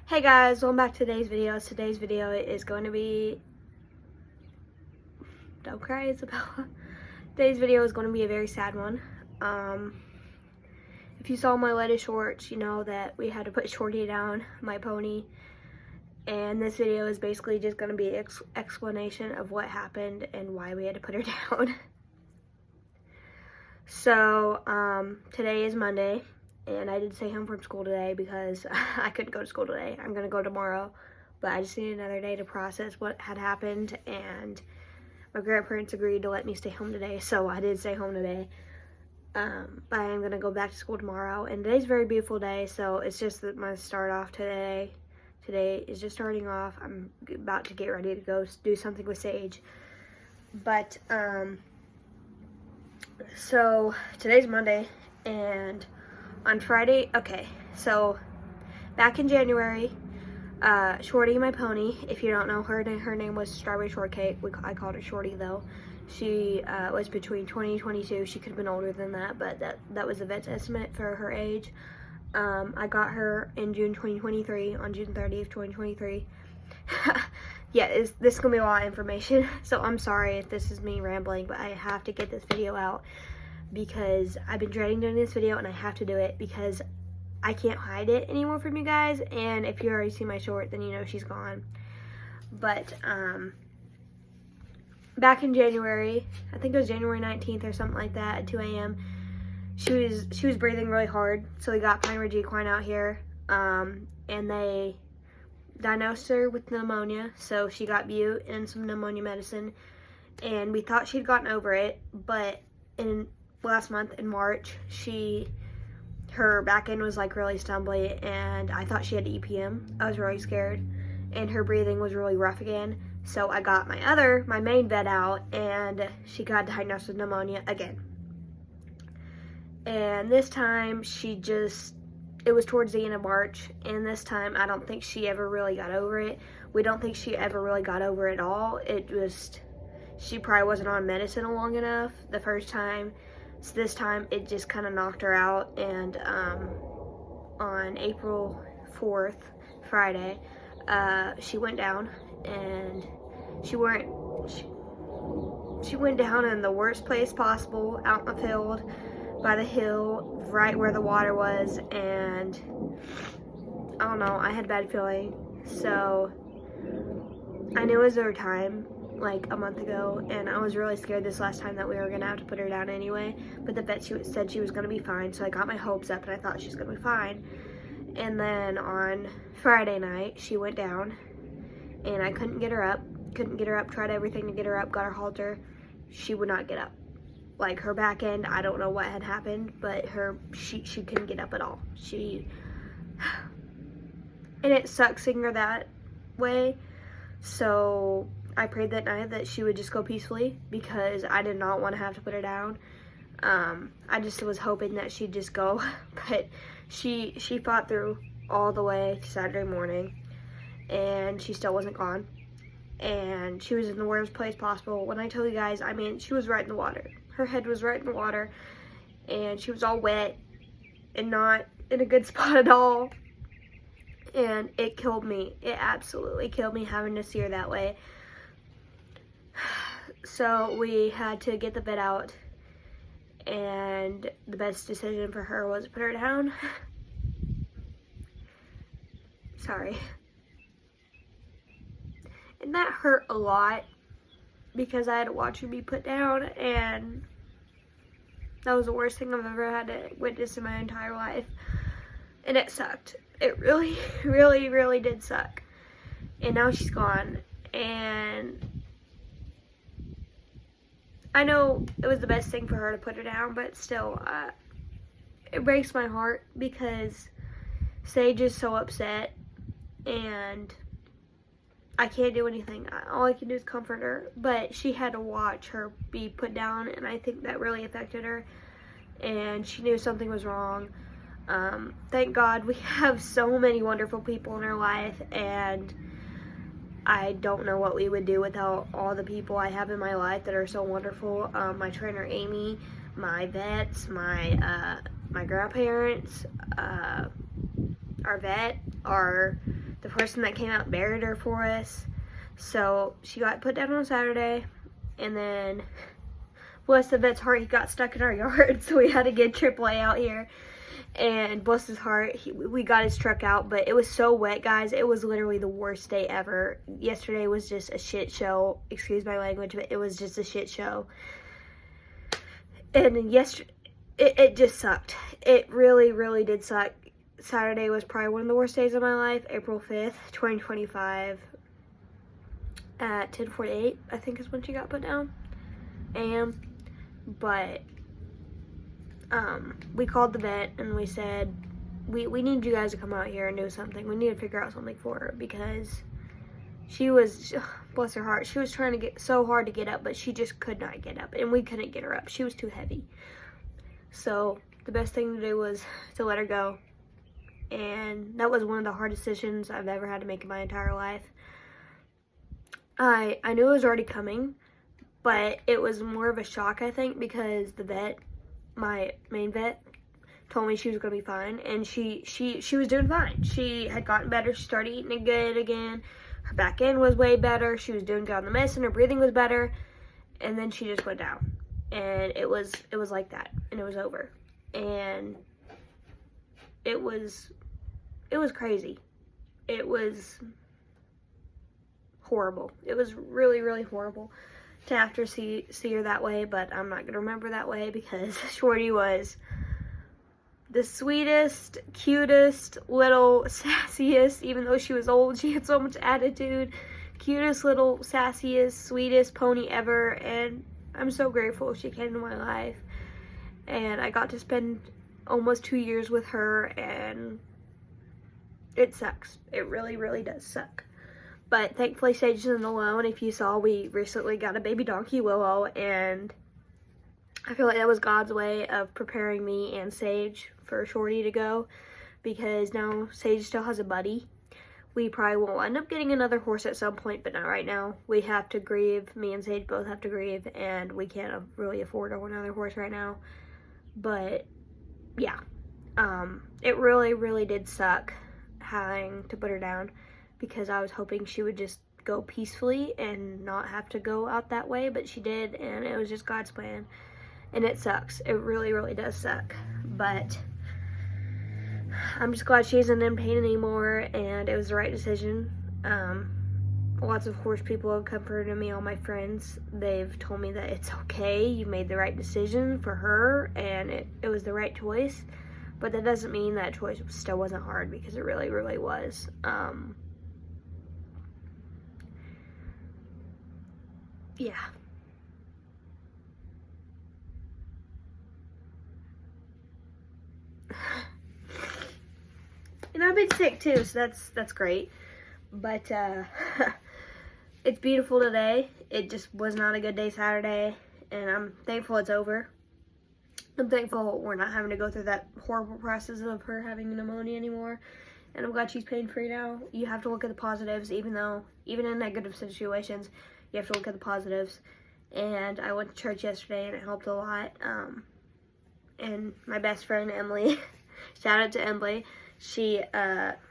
Hey guys, welcome back to today's video. Today's video is going to be, don't cry Isabella. Today's video is going to be a very sad one. If you saw my latest shorts, you know that we had to put Shorty down, my pony. And this video is basically just going to be an explanation of what happened and why we had to put her down. So, today is Monday. And I did stay home from school today because I couldn't go to school today. I'm going to go tomorrow. But I just needed another day to process what had happened. And my grandparents agreed to let me stay home today. So I did stay home today. But I am going to go back to school tomorrow. And today's a very beautiful day. So it's just that my start off today. Today is just starting off. I'm about to get ready to go do something with Sage. But, so today's Monday. And on Friday, okay, so back in January, Shorty, my pony, if you don't know her name was Strawberry Shortcake. I called her Shorty though. She was between 20 and 22. She could have been older than that, but that was the vet's estimate for her age. I got her in June 2023, on June 30th, 2023. Yeah, this is going to be a lot of information, so I'm sorry if this is me rambling, but I have to get this video out. Because I've been dreading doing this video and I have to do it because I can't hide it anymore from you guys. And if you already see my short, then you know she's gone. But back in January, I think it was January 19th or something like that at 2 a.m. She was breathing really hard, so we got Pine Ridge Equine out here, and they diagnosed her with pneumonia. So she got bute and some pneumonia medicine, and we thought she'd gotten over it, but last month in March, her back end was like really stumbly, and I thought she had EPM. I was really scared, and her breathing was really rough again. So I got my main vet out, and she got diagnosed with pneumonia again. And this time it was towards the end of March, and this time I don't think she ever really got over it. We don't think she ever really got over it at all. She probably wasn't on medicine long enough the first time. So this time it just kind of knocked her out, and on April 4th, Friday, she went down, and she went down in the worst place possible, out in the field, by the hill, right where the water was, and I don't know, I had a bad feeling. So I knew it was her time, like a month ago, and I was really scared this last time that we were gonna have to put her down anyway, but the vet said she was gonna be fine, so I got my hopes up and I thought she was gonna be fine. And then on Friday night she went down, and I couldn't get her up, tried everything to get her up, got her halter. She would not get up. Like, her back end, I don't know what had happened, but she couldn't get up at all. And it sucks seeing her that way. So I prayed that night that she would just go peacefully, because I did not want to have to put her down. I just was hoping that she'd just go, but she fought through all the way to Saturday morning, and she still wasn't gone. And she was in the worst place possible. When I tell you guys, I mean, she was right in the water. Her head was right in the water, and she was all wet and not in a good spot at all. And it killed me. It absolutely killed me having to see her that way. So we had to get the vet out, and the best decision for her was to put her down. Sorry. And that hurt a lot, because I had to watch her be put down, and that was the worst thing I've ever had to witness in my entire life. And it sucked. It really, really, really did suck. And now she's gone, and I know it was the best thing for her to put her down, but still, it breaks my heart, because Sage is so upset, and I can't do anything. All I can do is comfort her, but she had to watch her be put down, and I think that really affected her, and she knew something was wrong. Thank God we have so many wonderful people in our life, and I don't know what we would do without all the people I have in my life that are so wonderful. My trainer Amy, my vets, my grandparents, our vet, the person that came out and buried her for us. So she got put down on Saturday, and then bless the vet's heart, he got stuck in our yard, so we had to get AAA out here. And bless his heart, we got his truck out, but it was so wet, guys. It was literally the worst day ever. Yesterday was just a shit show. Excuse my language, but it was just a shit show. And yesterday, it just sucked. It really, really did suck. Saturday was probably one of the worst days of my life. April 5th, 2025 at 10:48, I think is when she got put down. A.M. But we called the vet and we said, we need you guys to come out here and do something. We need to figure out something for her, because she was, bless her heart, she was trying to get so hard to get up, but she just could not get up, and we couldn't get her up. She was too heavy. So the best thing to do was to let her go, and that was one of the hardest decisions I've ever had to make in my entire life. I knew it was already coming, but it was more of a shock, I think, because the vet, my main vet, told me she was going to be fine, and she was doing fine. She had gotten better. She started eating good again. Her back end was way better. She was doing good on the medicine. Her breathing was better, and then she just went down, and it was like that, and it was over, and it was crazy. It was horrible. It was really, really horrible to have to see her that way, but I'm not gonna remember that way, because Shorty was the sweetest, cutest, little sassiest. Even though she was old, she had so much attitude. Cutest little sassiest, sweetest pony ever, and I'm so grateful she came into my life, and I got to spend almost 2 years with her, and it sucks. It really, really does suck. But thankfully, Sage isn't alone. If you saw, we recently got a baby donkey, Willow, and I feel like that was God's way of preparing me and Sage for Shorty to go, because now Sage still has a buddy. We probably will end up getting another horse at some point, but not right now. We have to grieve. Me and Sage both have to grieve, and we can't really afford another horse right now. But yeah, it really, really did suck having to put her down, because I was hoping she would just go peacefully and not have to go out that way, but she did, and it was just God's plan, and it sucks. It really, really does suck, but I'm just glad she isn't in pain anymore, and it was the right decision. Lots of horse people have comforted me, all my friends. They've told me that it's okay, you made the right decision for her, and it was the right choice, but that doesn't mean that choice still wasn't hard, because it really, really was. Yeah. And I've been sick too, so that's great. But it's beautiful today. It just was not a good day Saturday, and I'm thankful it's over. I'm thankful we're not having to go through that horrible process of her having pneumonia anymore. And I'm glad she's pain-free now. You have to look at the positives, even in negative situations, you have to look at the positives. And I went to church yesterday, and it helped a lot. And my best friend, Emily, shout out to Emily, she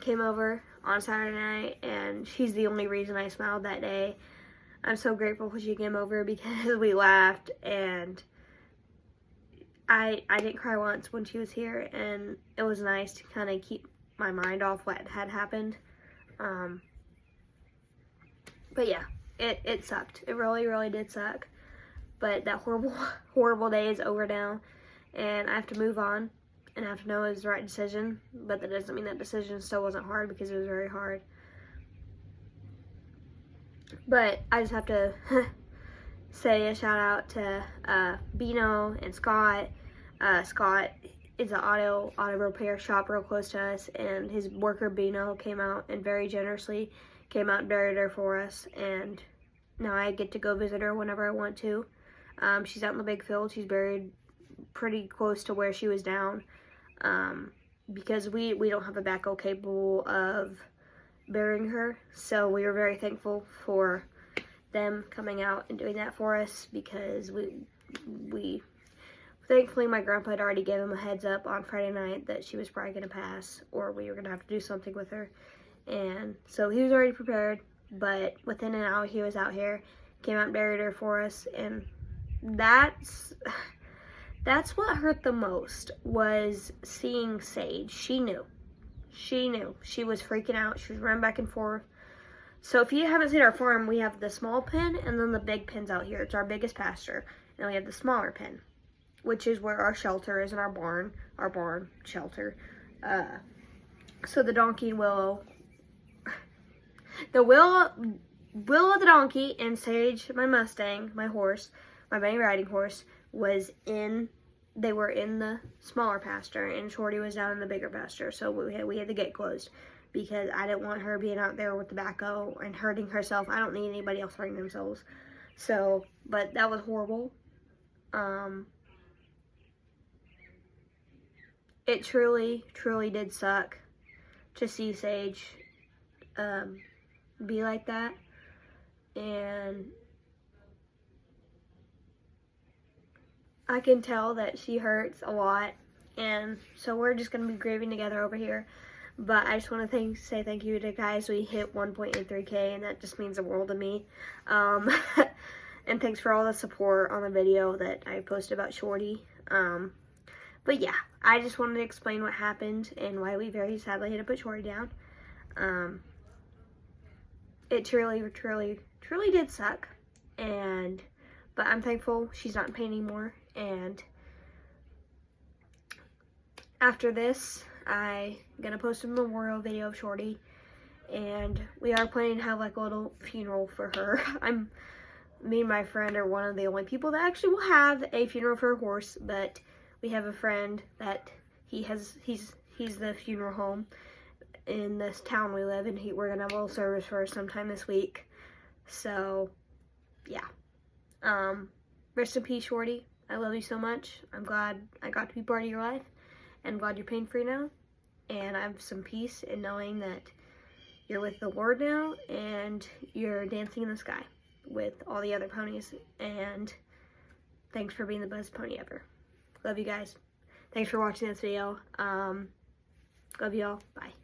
came over on Saturday night, and she's the only reason I smiled that day. I'm so grateful when she came over, because we laughed, and I didn't cry once when she was here, and it was nice to kind of keep my mind off what had happened. But yeah, it sucked. It really, really did suck. But that horrible, horrible day is over now, and I have to move on, and I have to know it was the right decision. But that doesn't mean that decision still wasn't hard, because it was very hard. But I just have to say a shout out to Bino and Scott. Scott is an auto repair shop real close to us, and his worker Bino came out and very generously came out and buried her for us, and now I get to go visit her whenever I want to. She's out in the big field. She's buried pretty close to where she was down, because we don't have a backhoe capable of burying her, so we were very thankful for them coming out and doing that for us, because thankfully my grandpa had already given him a heads up on Friday night that she was probably going to pass, or we were going to have to do something with her. And so he was already prepared, but within an hour he was out here, came out and buried her for us. And that's what hurt the most, was seeing Sage. She knew. She was freaking out. She was running back and forth. So if you haven't seen our farm, we have the small pen and then the big pens out here. It's our biggest pasture. And we have the smaller pen, which is where our shelter is, in our barn shelter. So the donkey and Willow, Willow the donkey, and Sage, my Mustang, my horse, my main riding horse, they were in the smaller pasture, and Shorty was down in the bigger pasture. So we had to get closed, because I didn't want her being out there with the backhoe and hurting herself. I don't need anybody else hurting themselves. So, but that was horrible. It truly did suck to see Sage be like that. And I can tell that she hurts a lot. And so we're just going to be grieving together over here. But I just want to say thank you to guys. We hit 1.83K, and that just means the world to me. And thanks for all the support on the video that I posted about Shorty. But yeah, I just wanted to explain what happened and why we very sadly had to put Shorty down. It truly did suck. But I'm thankful she's not in pain anymore. And after this, I'm gonna post a memorial video of Shorty, and we are planning to have like a little funeral for her. Me and my friend are one of the only people that actually will have a funeral for a horse, but we have a friend that he's the funeral home in this town we live in. We're gonna have a little service for her sometime this week. So yeah, rest in peace, Shorty. I love you so much. I'm glad I got to be part of your life, and I'm glad you're pain-free now. And I have some peace in knowing that you're with the Lord now, and you're dancing in the sky with all the other ponies. And thanks for being the best pony ever. Love you guys. Thanks for watching this video. Love you all. Bye.